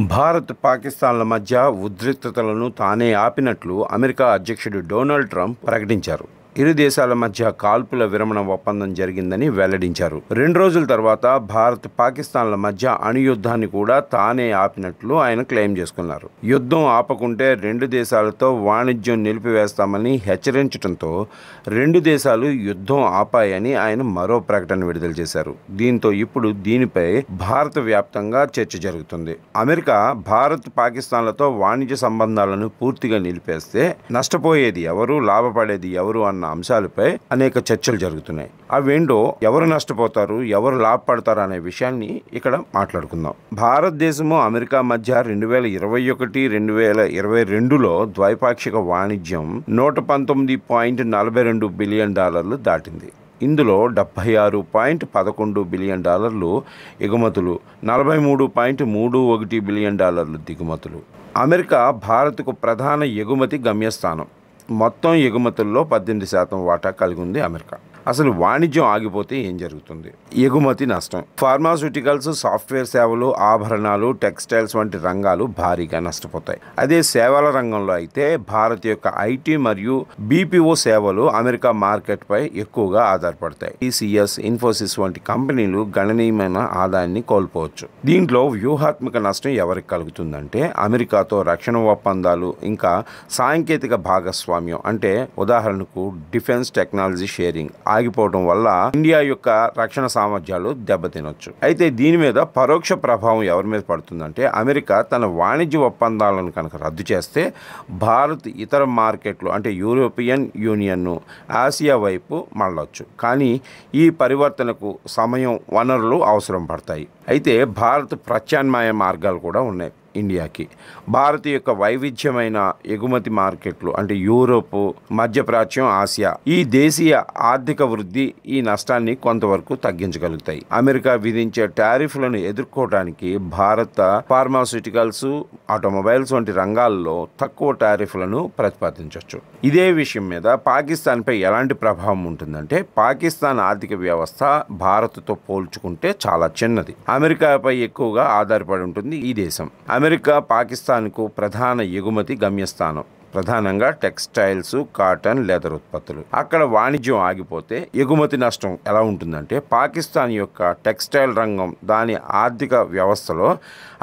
భారత్, పాకిస్తాన్ల మధ్య ఉద్రిక్తతలను తానే ఆపినట్లు అమెరికా అధ్యక్షుడు డొనాల్డ్ ట్రంప్ ప్రకటించారు. ఇరు దేశాల మధ్య కాల్పుల విరమణ ఒప్పందం జరిగిందని వెల్లడించారు. 2 రోజుల తర్వాత భారత్, పాకిస్తాన్ల మధ్య అణుయుద్ధాన్ని కూడా తానే ఆపినట్లు ఆయన క్లెయిమ్ చేసుకున్నారు. యుద్ధం ఆపకుంటే 2 దేశాలతో వాణిజ్యం నిలిపివేస్తామని హెచ్చరించడంతో 2 దేశాలు యుద్ధం ఆపాయని ఆయన మరో ప్రకటన విడుదల చేశారు. దీంతో ఇప్పుడు దీనిపై భారత వ్యాప్తంగా చర్చ జరుగుతుంది. అమెరికా భారత్, పాకిస్తాన్లతో వాణిజ్య సంబంధాలను పూర్తిగా నిలిపేస్తే నష్టపోయేది ఎవరు, లాభపడేది ఎవరు అన్న అంశాలపై అనేక చర్చలు జరుగుతున్నాయి. అవేంటో, ఎవరు నష్టపోతారు, ఎవరు లాభపడతారు అనే విషయాన్ని ఇక్కడ మాట్లాడుకుందాం. భారతదేశము, అమెరికా మధ్య 2021-2022లో ద్వైపాక్షిక వాణిజ్యం $119.42 బిలియన్ దాటింది. ఇందులో $76.11 బిలియన్ ఎగుమతులు, $43.31 బిలియన్ దిగుమతులు. అమెరికా భారత్కు ప్రధాన ఎగుమతి గమ్యస్థానం. మొత్తం ఎగుమతుల్లో 18% వాటా కలిగి ఉంది అమెరికా. అసలు వాణిజ్యం ఆగిపోతే ఏం జరుగుతుంది? ఎగుమతి నష్టం. ఫార్మాస్యూటికల్స్, సాఫ్ట్వేర్ సేవలు, ఆభరణాలు, టెక్స్టైల్స్ వంటి రంగాలు భారీగా నష్టపోతాయి. అదే సేవల రంగంలో అయితే భారత్ యొక్క ఐటీ మరియు బీపీఓ సేవలు అమెరికా మార్కెట్పై ఎక్కువగా ఆధారపడతాయి. టీసీఎస్, ఇన్ఫోసిస్ వంటి కంపెనీలు గణనీయమైన ఆదాయాన్ని కోల్పోవచ్చు. దీంట్లో వ్యూహాత్మక నష్టం ఎవరికి కలుగుతుందంటే అమెరికాతో రక్షణ ఒప్పందాలు, ఇంకా సాంకేతిక భాగస్వామ్యం, అంటే ఉదాహరణకు డిఫెన్స్ టెక్నాలజీ షేరింగ్ ఆగిపోవడం వల్ల ఇండియా యొక్క రక్షణ సామర్థ్యాలు దెబ్బతినొచ్చు. అయితే దీని మీద పరోక్ష ప్రభావం ఎవరి మీద పడుతుందంటే అమెరికా తన వాణిజ్య ఒప్పందాలను కనుక రద్దు చేస్తే భారత్ ఇతర మార్కెట్లు అంటే యూరోపియన్ యూనియన్ను, ఆసియా వైపు మళ్ళొచ్చు. కానీ ఈ పరివర్తనకు సమయం, వనరులు అవసరం పడతాయి. అయితే భారత్ ప్రత్యామ్నాయ మార్గాలు కూడా ఉన్నాయి ఇండియాకి. భారత్ యొక్క వైవిధ్యమైన ఎగుమతి మార్కెట్లు అంటే యూరోపు, మధ్యప్రాచ్యం, ఆసియా, ఈ దేశీయ ఆర్థిక వృద్ధి ఈ నష్టాన్ని కొంతవరకు తగ్గించగలుగుతాయి. అమెరికా విధించే టారిఫ్లను ఎదుర్కోవడానికి భారత ఫార్మాస్యూటికల్స్, ఆటోమొబైల్స్ వంటి రంగాల్లో తక్కువ టారిఫ్లను ప్రతిపాదించవచ్చు. ఇదే విషయం మీద పాకిస్తాన్పై ఎలాంటి ప్రభావం ఉంటుందంటే పాకిస్తాన్ ఆర్థిక వ్యవస్థ భారత్తో పోల్చుకుంటే చాలా చిన్నది. అమెరికాపై ఎక్కువగా ఆధారపడి ఉంటుంది ఈ దేశం. అమెరికా పాకిస్తాన్కు ప్రధాన ఎగుమతి గమ్యస్థానం. ప్రధానంగా టెక్స్టైల్స్, కాటన్, లెదర్ ఉత్పత్తులు. అక్కడ వాణిజ్యం ఆగిపోతే ఎగుమతి నష్టం ఎలా ఉంటుందంటే పాకిస్తాన్ యొక్క టెక్స్టైల్ రంగం దాని ఆర్థిక వ్యవస్థలో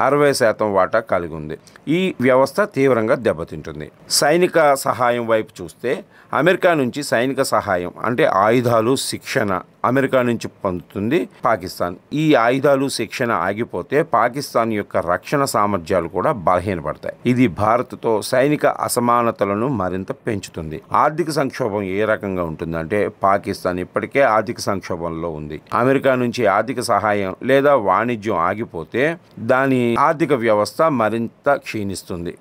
60% వాటా కలిగి ఉంది. ఈ వ్యవస్థ తీవ్రంగా దెబ్బతింటుంది. సైనిక సహాయం వైపు చూస్తే అమెరికా నుంచి సైనిక సహాయం అంటే ఆయుధాలు, శిక్షణ అమెరికా నుంచి పొందుతుంది పాకిస్తాన్. ఈ ఆయుధాలు, శిక్షణ ఆగిపోతే పాకిస్తాన్ యొక్క రక్షణ సామర్థ్యాలు కూడా బలహీనపడతాయి. ఇది భారత్తో సైనిక అసమానతలను మరింత పెంచుతుంది. ఆర్థిక సంక్షోభం ఏ రకంగా ఉంటుందంటే పాకిస్తాన్ ఇప్పటికే ఆర్థిక సంక్షోభంలో ఉంది. అమెరికా నుంచి ఆర్థిక సహాయం లేదా వాణిజ్యం ఆగిపోతే దాని ఆర్థిక వ్యవస్థ మరింత క్షీణిస్తుంది.